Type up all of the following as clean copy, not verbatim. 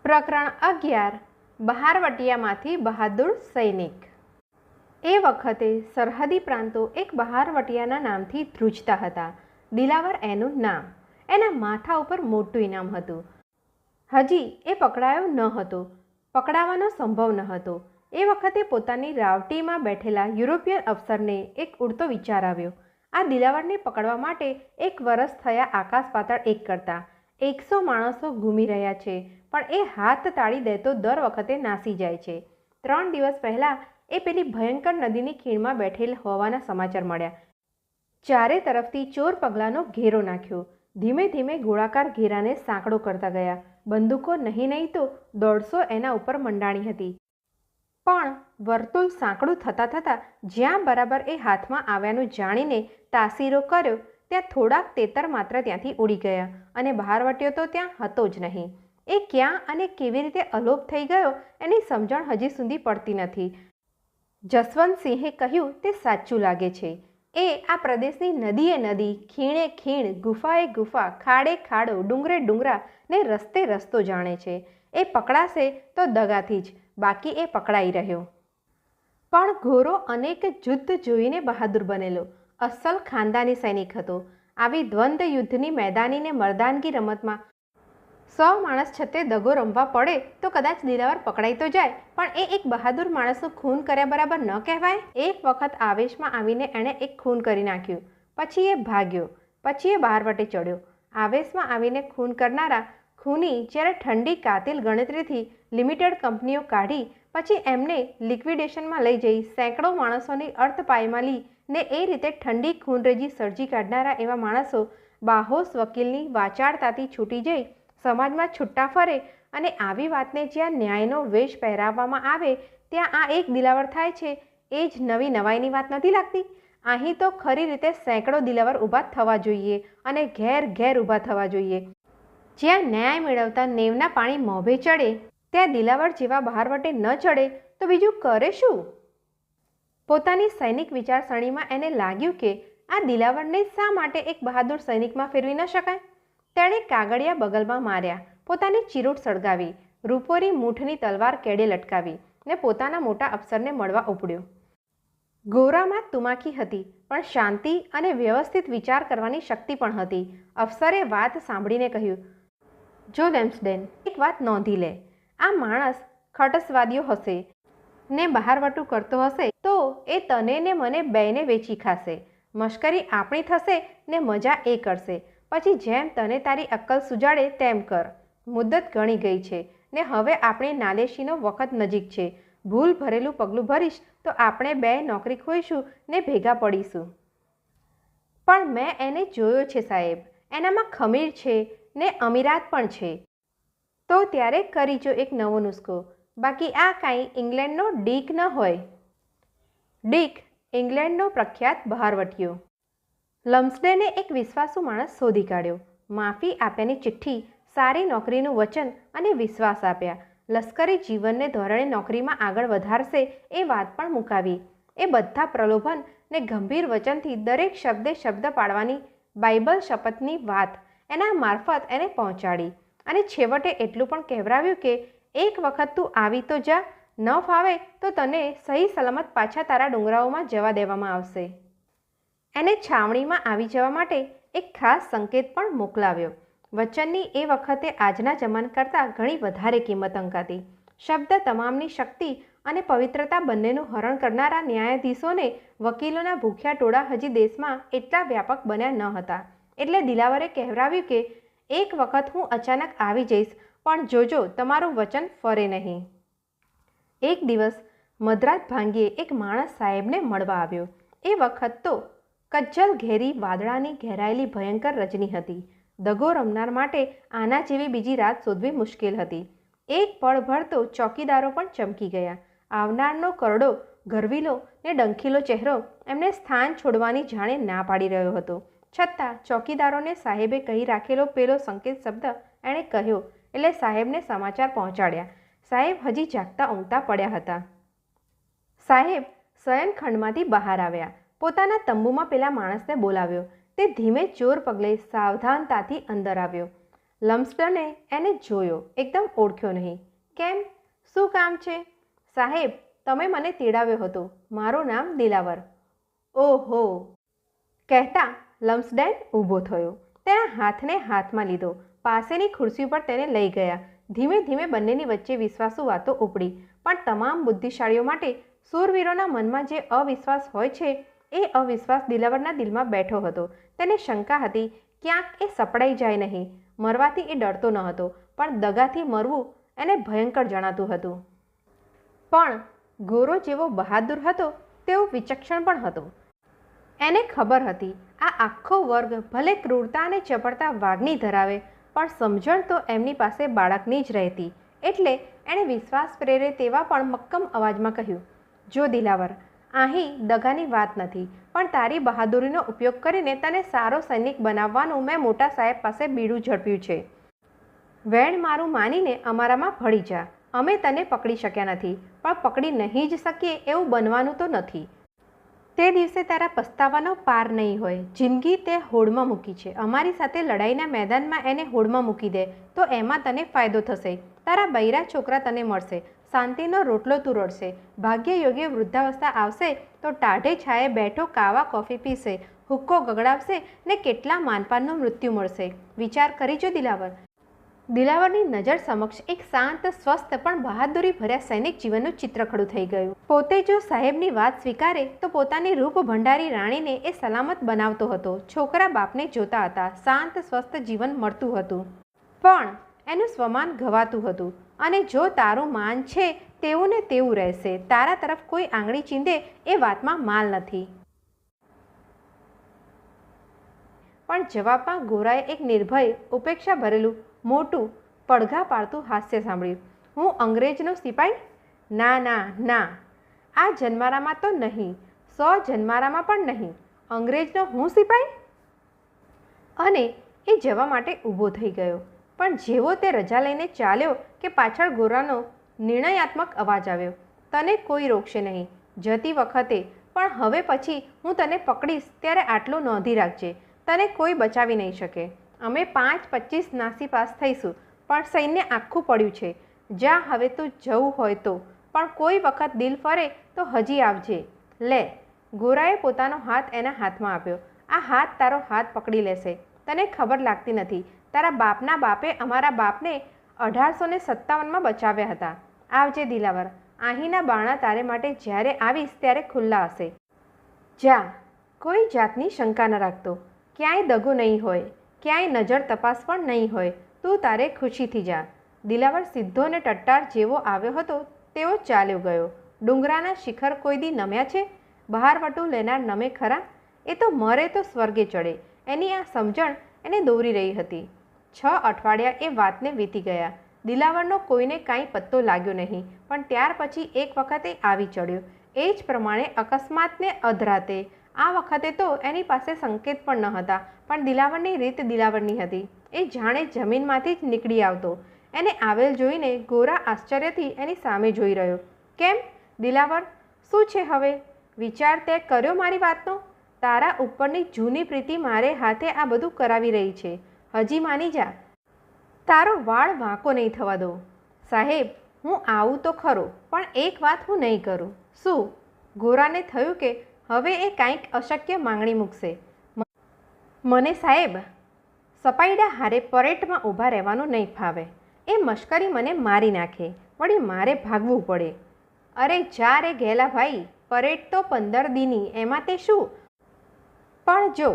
પ્રકરણ 11 બહારવટિયામાંથી બહાદુર સૈનિક। એ વખતે સરહદી પ્રાંતો એક બહારવટિયાના નામથી ધ્રુજતા હતા। દિલાવર એનું નામ। એના માથા ઉપર મોટું ઇનામ હતું। હજી એ પકડાયો ન હતો, પકડાવાનો સંભવ ન હતો। એ વખતે પોતાની રાવટીમાં બેઠેલા યુરોપિયન અફસરને એક ઉડતો વિચાર આવ્યો। આ દિલાવરને પકડવા માટે 1 વર્ષ થયા આકાશ પાતાળ એક કરતા। 100 માણસો ઘૂમી રહ્યા છે, પણ એ હાથ તાળી દેતો દર વખતે નાસી જાય છે। 3 દિવસ પહેલાં એ પેલી ભયંકર નદીની ખીણમાં બેઠેલ હોવાના સમાચાર મળ્યા। ચારે તરફથી ચોર પગલાનો ઘેરો નાખ્યો। ધીમે ધીમે ગોળાકાર ઘેરાને સાંકડો કરતા ગયા। બંદૂકો નહીં તો 150 એના ઉપર મંડાણી હતી, પણ વર્તુળ સાંકડું થતાં થતાં જ્યાં બરાબર એ હાથમાં આવ્યાનું જાણીને તાસીરો કર્યો ત્યાં થોડાક તેતર માત્ર ત્યાંથી ઉડી ગયા, અને બહારવટીયો તો ત્યાં હતો જ નહીં। એ ક્યાં અને કેવી રીતે અલોપ થઈ ગયો એની સમજણ હજી સુધી પડતી નથી। જસવંતસિંહે કહ્યું તે સાચું લાગે છે। એ આ પ્રદેશની નદીએ નદી, ખીણે ખીણ, ગુફાએ ગુફા, ખાડે ખાડો, ડુંગરે ડુંગરા ને રસ્તે રસ્તો જાણે છે। એ પકડાશે તો દગાથી જ, બાકી એ પકડાઈ રહ્યો। પણ ઘોરો અનેક યુદ્ધ જોઈને બહાદુર બનેલો, અસલ ખાનદાની સૈનિક હતો। આવી દ્વંદ્વ યુદ્ધની મેદાની ને મર્દાનગી રમતમાં 100 માણસ છતે દગો રમવા પડે તો કદાચ દિલાવર પકડાઈ તો જાય, પણ એ એક બહાદુર માણસનું ખૂન કર્યા બરાબર ન કહેવાય। એક વખત આવેશમાં આવીને એણે એક ખૂન કરી નાખ્યું, પછી એ ભાગ્યો, પછી એ બહારવટે ચડ્યો। આવેશમાં આવીને ખૂન કરનારા ખૂની જ્યારે ઠંડી કાતિલ ગણતરીથી લિમિટેડ કંપનીઓ કાઢી પછી એમને લિક્વિડેશનમાં લઈ જઈ સેંકડો માણસોની અર્થપાયમાલી ને એ રીતે ઠંડી ખૂનરેજી સર્જી કાઢનારા એવા માણસો બાહોશ વકીલની વાચાળતાથી છૂટી જઈ સમાજમાં છૂટા ફરે, અને આવી વાતને જ્યાં ન્યાયનો વેશ પહેરાવવામાં આવે ત્યાં આ એક દિલાવર થાય છે, એ જ નવી નવાઈની વાત નથી લાગતી? અહીં તો ખરી રીતે સેંકડો દિલાવર ઊભા થવા જોઈએ, અને ઘેર ઘેર ઊભા થવા જોઈએ। જ્યાં ન્યાય મેળવતા નેવના પાણી મોભે ચડે ત્યાં દિલાવર જેવા બહારવટે ન ચડે તો બીજું કરે શું? પોતાની સૈનિક વિચારસરણીમાં એને લાગ્યું કે આ દિલાવરને શા માટે એક બહાદુર સૈનિકમાં ફેરવી ન શકાય? તેણે કાગળિયા બગલમાં માર્યા, પોતાની ચીરૂટ સળગાવી, રૂપોરી મૂઠની તલવાર કેડે લટકાવી ને પોતાના મોટા અફસરને મળવા ઉપડ્યો। ગોરામાં તુમાકી હતી, પણ શાંતિ અને વ્યવસ્થિત વિચાર કરવાની શક્તિ પણ હતી। અફસરે વાત સાંભળીને કહ્યું, જો લેમ્સડેન, એક વાત નોંધી લે, આ માણસ ખટસવાદીઓ હશે ને બહારવટું કરતો હશે તો એ તને ને મને બેયને વેચી ખાશે। મશ્કરી આપણી થશે ને મજા એ કરશે। પછી જેમ તને તારી અક્કલ સુજાડે તેમ કર। મુદ્દત ગણી ગઈ છે ને હવે આપણી નાલેશીનો વખત નજીક છે। ભૂલ ભરેલું પગલું ભરીશ તો આપણે બે નોકરી ખોઈશું ને ભેગા પડીશું। પણ મેં એને જોયો છે સાહેબ, એનામાં ખમીર છે ને અમીરાત પણ છે। તો ત્યારે કરીજો એક નવો નુસ્ખો, બાકી આ કાંઈ ઇંગ્લેન્ડનો ડીક ન હોય। ડીક ઇંગ્લેન્ડનો પ્રખ્યાત બહારવટીયો। લમ્સડેને એક વિશ્વાસુ માણસ શોધી કાઢ્યો, માફી આપ્યાની ચિઠ્ઠી, સારી નોકરીનું વચન અને વિશ્વાસ આપ્યા। લશ્કરી જીવનને ધોરણે નોકરીમાં આગળ વધારશે એ વાત પણ મુકાવી। એ બધા પ્રલોભન ને ગંભીર વચનથી દરેક શબ્દે શબ્દ પાડવાની બાઇબલ શપથની વાત એના મારફત એને પહોંચાડી, અને છેવટે એટલું પણ કહેવરાવ્યું કે એક વખત તું આવી તો જા, ન ફાવે તો તને સહી સલામત પાછા તારા ડુંગરાઓમાં જવા દેવામાં આવશે। એને છાવણીમાં આવી જવા માટે એક ખાસ સંકેત પણ મોકલાવ્યો। વચનની એ વખતે આજના જમાન કરતાં ઘણી વધારે કિંમત અંકાતી। શબ્દ તમામની શક્તિ અને પવિત્રતા બંનેનું હરણ કરનારા ન્યાયાધીશોને વકીલોના ભૂખ્યા ટોળા હજી દેશમાં એટલા વ્યાપક બન્યા ન હતા, એટલે દિલાવરે કહેવરાવ્યું કે એક વખત હું અચાનક આવી જઈશ, પણ જોજો તમારું વચન ફરે નહીં। એક દિવસ મદ્રાત ભાંગીએ એક માણસ સાહેબને મળવા આવ્યો। એ વખત તો કજ્જલ ઘેરી વાદળાની ઘેરાયેલી ભયંકર રજની હતી। દગો રમનાર માટે આના જેવી બીજી રાત શોધવી મુશ્કેલ હતી। એક પળભર તો ચોકીદારો પણ ચમકી ગયા। આવનારનો કરડો, ગરવીલો ને ડંખીલો ચહેરો એમને સ્થાન છોડવાની જાણે ના પાડી રહ્યો હતો, છતાં ચોકીદારોને સાહેબે કહી રાખેલો પેલો સંકેત શબ્દ એણે કહ્યો એટલે સાહેબને સમાચાર પહોંચાડ્યા। સાહેબ હજી જાગતા ઊંઘતા પડ્યા હતા। સાહેબ શયનખંડમાંથી બહાર આવ્યા, પોતાના તંબુમાં પેલા માણસને બોલાવ્યો। તે ધીમે ચોર પગલે સાવધાનતાથી અંદર આવ્યો। લમ્સડને એને જોયો, એકદમ ઓળખ્યો નહીં. કેમ? શું કામ છે? સાહેબ, તમે મને તેડાવ્યો હતો. મારું નામ દિલાવર. ઓહો, કહેતા લમ્સડેન ઊભો થયો. તેના હાથને હાથમાં લીધો, પાસેની ખુરશી પર તેને લઈ ગયા. ધીમે ધીમે બંનેની વચ્ચે વિશ્વાસુ વાતો ઉપડી. પણ તમામ બુદ્ધિશાળીઓ માટે શૂરવીરોના મનમાં જે અવિશ્વાસ હોય છે એ અવિશ્વાસ દિલાવરના દિલમાં બેઠો હતો. તેને શંકા હતી, ક્યાંક એ સપડાઈ જાય નહીં. મરવાથી એ ડરતો ન હતો, પણ દગાથી મરવું એને ભયંકર જણાતું હતું. પણ ગોરો જેવો બહાદુર હતો તેવો વિચક્ષણ પણ હતો. એને ખબર હતી આ આખો વર્ગ ભલે ક્રૂરતા અને ચપળતા વાઘની ધરાવે, પણ સમજણ તો એમની પાસે બાળકની જ રહેતી. એટલે એણે વિશ્વાસ પ્રેરે તેવા પણ મક્કમ અવાજમાં કહ્યું, જો દિલાવર, અહીં દગાની વાત નથી, પણ તારી બહાદુરીનો ઉપયોગ કરીને તને સારો સૈનિક બનાવવાનું મેં મોટા સાહેબ પાસે બીડું ઝડપ્યું છે. વેણ મારું માનીને અમારામાં ભળી જા. અમે તને પકડી શક્યા નથી, પણ પકડી નહીં જ શકીએ એવું બનવાનું તો નથી. તે દિવસે તારા પસ્તાવાનો પાર નહીં હોય. જિંદગી તે હોડમાં મૂકી છે. અમારી સાથે લડાઈના મેદાનમાં એને હોડમાં મૂકી દે તો એમાં તને ફાયદો થશે. તારા બૈરા છોકરા તને મળશે, શાંતિનો રોટલો તું રડશે. ભાગ્ય યોગ્ય વૃદ્ધાવસ્થા આવશે તો ટાઢે છાયે બેઠો કાવા કોફી પીશે, હુક્કો ગગડાવશે ને કેટલા માનપાનનું મૃત્યુ મળશે. વિચાર કરી જો દિલાવર. દિલાવરની નજર સમક્ષ એક શાંત, સ્વસ્થ પણ બહાદુરી ભર્યા સૈનિક જીવનનું ચિત્ર ખડું થઈ ગયું. પોતે જો સાહેબની વાત સ્વીકારે તો પોતાની રૂપ ભંડારી રાણીને એ સલામત બનાવતો હતો. છોકરા બાપને જોતા હતા, શાંત સ્વસ્થ જીવન મળતું હતું, પણ એનું સ્વમાન ઘવાતું હતું. અને જો તારું માન છે તેવું ને તેવું રહેશે. તારા તરફ કોઈ આંગળી ચીંધે એ વાતમાં માલ નથી. પણ જવાબમાં ગોરાએ એક નિર્ભય, ઉપેક્ષા ભરેલું, મોટું, પડઘા પાડતું હાસ્ય સાંભળ્યું. હું અંગ્રેજનો સિપાઈ? ના ના ના, આ જન્મારામાં તો નહીં, 100 જન્મારામાં પણ નહીં. અંગ્રેજનો હું સિપાઈ? અને એ જવા માટે ઊભો થઈ ગયો. પણ જેવો તે રજા લઈને ચાલ્યો કે પાછળ ગોરાનો નિર્ણયાત્મક અવાજ આવ્યો, તને કોઈ રોકશે નહીં જતી વખતે, પણ હવે પછી હું તને પકડીશ ત્યારે આટલું નોંધી રાખજે, તને કોઈ બચાવી નહીં શકે. અમે 5-25 નાસીપાસ થઈશું, પણ સૈન્ય આખું પડ્યું છે. જા હવે તું જવું હોય તો, પણ કોઈ વખત દિલ ફરે તો હજી આવજે. લે. ગોરાએ પોતાનો હાથ એના હાથમાં આપ્યો. આ હાથ તારો હાથ પકડી લેશે. તને ખબર લાગતી નથી, તારા બાપના બાપે અમારા બાપને 1857માં બચાવ્યા હતા. આવજે દિલાવર, અહીંના બારણા તારે માટે જ્યારે આવીશ ત્યારે ખુલ્લા હશે. જા. કોઈ જાતની શંકા ન રાખતો. ક્યાંય દગો નહીં હોય, ક્યાંય નજર તપાસ પણ નહીં હોય. તું તારે ખુશીથી જા. દિલાવર સીધો ને ટટ્ટાર જેવો આવ્યો હતો તેવો ચાલ્યો ગયો. ડુંગરાના શિખર કોઈ દી નમ્યા છે? બહારવટું લેનાર નમે ખરા? એ તો મરે તો સ્વર્ગે ચડે. એની આ સમજણ એને દોરી રહી હતી. 6 અઠવાડિયા એ વાતને વીતી ગયા. દિલાવરનો કોઈને કાંઈ પત્તો લાગ્યો નહીં. પણ ત્યાર પછી એક વખતે આવી ચડ્યો. એ જ પ્રમાણે અકસ્માતને અધરાતે. આ વખતે તો એની પાસે સંકેત પણ ન હતા, પણ દિલાવરની રીત દિલાવરની હતી. એ જાણે જમીનમાંથી જ નીકળી આવતો. એને આવેલ જોઈને ગોરા આશ્ચર્યથી એની સામે જોઈ રહ્યો. કેમ દિલાવર, શું છે હવે? વિચાર તે કર્યો મારી વાતનો? તારા ઉપરની જૂની પ્રીતિ મારે હાથે આ બધું કરાવી રહી છે. હજી માની જા. તારો વાળ વાંકો નહીં થવા દો. સાહેબ, હું આવું તો ખરો, પણ એક વાત હું નહીં કરું. શું? ગોરાને થયું કે હવે એ કાંઈક અશક્ય માંગણી મૂકશે. મને સાહેબ, સપાઈડા હારે પરેડમાં ઊભા રહેવાનું નહીં ફાવે. એ મશ્કરી મને મારી નાખે, વળી મારે ભાગવું પડે. અરે જા રે ગેલા ભાઈ, પરેડ તો 15 દીની, એમાં તે શું? પણ જો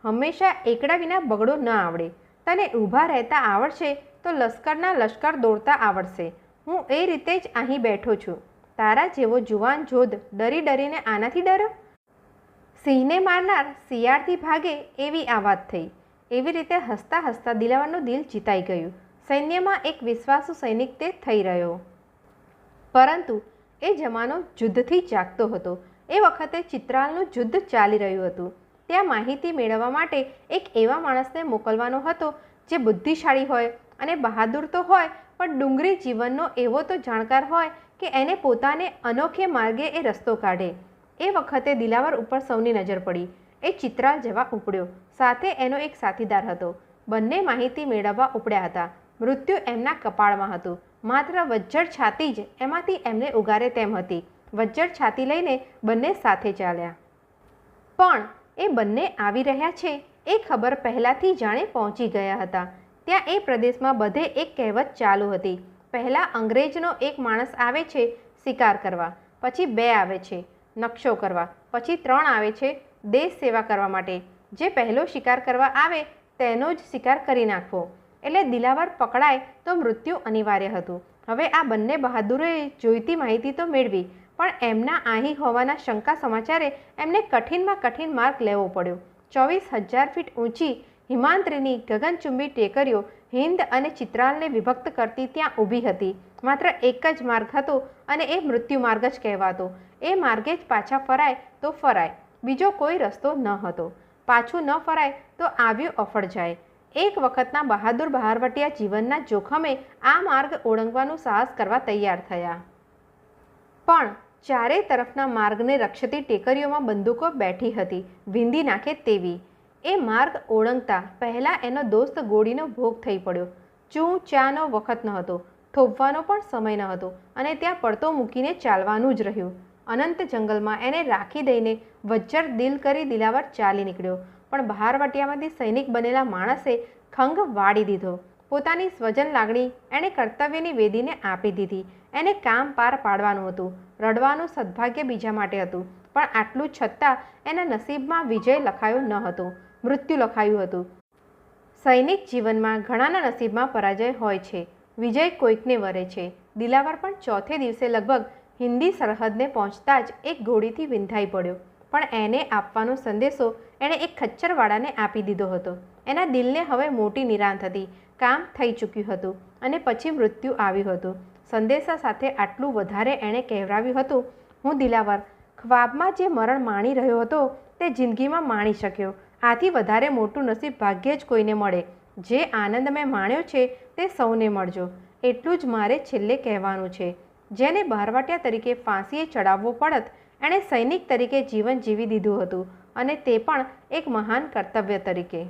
હંમેશા એકડા વિના બગડો ન આવડે. તને ઊભા રહેતા આવડશે તો લશ્કરના લશ્કર દોડતા આવડશે. હું એ રીતે જ અહીં બેઠો છું. તારા જેવો જુવાન જોધ ડરી ડરીને આનાથી ડરો? સિંહને મારનાર શિયાળથી ભાગે એવી આ વાત થઈ. એવી રીતે હસતા હસતા દિલાવરનું દિલ જીતાઈ ગયું. સૈન્યમાં એક વિશ્વાસુ સૈનિક તે થઈ રહ્યો. પરંતુ એ જમાનો યુદ્ધથી જાગતો હતો. એ વખતે ચિત્રાલનું યુદ્ધ ચાલી રહ્યું હતું. ત્યાં માહિતી મેળવવા માટે એક એવા માણસને મોકલવાનો હતો જે બુદ્ધિશાળી હોય અને બહાદુર તો હોય, પણ ડુંગરી જીવનનો એવો તો જાણકાર હોય કે એને પોતાને અનોખે માર્ગે એ રસ્તો કાઢે. એ વખતે દિલાવર ઉપર સૌની નજર પડી. એ ચિત્રાલ જવા ઉપડ્યો. સાથે એનો એક સાથીદાર હતો. બંને માહિતી મેળવવા ઉપડ્યા હતા. મૃત્યુ એમના કપાળમાં હતું. માત્ર વજ્જડ છાતી જ એમાંથી એમને ઉગારે તેમ હતી. વજ્જડ છાતી લઈને બંને સાથે ચાલ્યા. પણ એ બંને આવી રહ્યા છે એ ખબર પહેલાંથી જાણે પહોંચી ગયા હતા. ત્યાં એ પ્રદેશમાં બધે એક કહેવત ચાલુ હતી. પહેલાં અંગ્રેજનો એક માણસ આવે છે શિકાર કરવા, પછી 2 આવે છે નકશો કરવા, પછી 3 આવે છે દેશ સેવા કરવા માટે. જે પહેલો શિકાર કરવા આવે તેનો જ શિકાર કરી નાખવો. એટલે દિલાવર પકડાય તો મૃત્યુ અનિવાર્ય હતું. હવે આ બંને બહાદુરોએ જોઈતી માહિતી તો મેળવી, પણ એમના અહીં હોવાના શંકા સમાચારે એમને કઠિનમાં કઠિન માર્ગ લેવો પડ્યો. 24,000 ફીટ ઊંચી હિમાંત્રીની ગગનચુંબી ટેકરીઓ હિંદ અને ચિત્રાલને વિભક્ત કરતી ત્યાં ઊભી હતી. માત્ર એક જ માર્ગ હતો અને એ મૃત્યુ માર્ગ જ કહેવાતો. એ માર્ગે જ પાછા ફરાય તો ફરાય, બીજો કોઈ રસ્તો ન હતો. પાછું ન ફરાય તો આવ્યું અફળ જાય. એક વખતના બહાદુર બહારવટિયા જીવનના જોખમે આ માર્ગ ઓળંગવાનું સાહસ કરવા તૈયાર થયા. પણ ચારે તરફના માર્ગને રક્ષતી ટેકરીઓમાં બંદૂકો બેઠી હતી, વીંધી નાખે તેવી. એ માર્ગ ઓળંગતા પહેલાં એનો દોસ્ત ગોળીનો ભોગ થઈ પડ્યો. ચૂં ચાનો વખત ન હતો, થોભવાનો પણ સમય ન હતો અને ત્યાં પડતો મૂકીને ચાલવાનું જ રહ્યું. અનંત જંગલમાં એને રાખી દઈને વજ્જડ દિલ કરી દિલાવર ચાલી નીકળ્યો. પણ બહારવટિયામાંથી સૈનિક બનેલા માણસે ખંગ વાળી દીધો. પોતાની સ્વજન લાગણી એણે કર્તવ્યની વેદીને આપી દીધી. એને કામ પાર પાડવાનું હતું. રડવાનું સદભાગ્ય બીજા માટે હતું. પણ આટલું છતાં એના નસીબમાં વિજય લખાયો ન હતો, મૃત્યુ લખાયું હતું. સૈનિક જીવનમાં ઘણાના નસીબમાં પરાજય હોય છે, વિજય કોઈકને વરે છે. દિલાવર પણ ચોથે દિવસે લગભગ હિન્દી સરહદને પહોંચતા જ એક ઘોડીથી વિંધાઈ પડ્યો. પણ એને આપવાનો સંદેશો એણે એક ખચ્ચરવાળાને આપી દીધો હતો. એના દિલને હવે મોટી નિરાંત હતી. કામ થઈ ચૂક્યું હતું અને પછી મૃત્યુ આવ્યું હતું. સંદેશા સાથે આટલું વધારે એણે કહેવરાવ્યું હતું, હું દિલાવર ખ્વાબમાં જે મરણ માણી રહ્યો હતો તે જિંદગીમાં માણી શક્યો. આથી વધારે મોટું નસીબ ભાગ્યે જ કોઈને મળે. જે આનંદ મેં માણ્યો છે તે સૌને મળજો. એટલું જ મારે છેલ્લે કહેવાનું છે. જેને બહારવટિયા તરીકે ફાંસીએ ચડાવવો પડત એણે સૈનિક તરીકે જીવન જીવી દીધું હતું, અને તે પણ એક મહાન કર્તવ્ય તરીકે.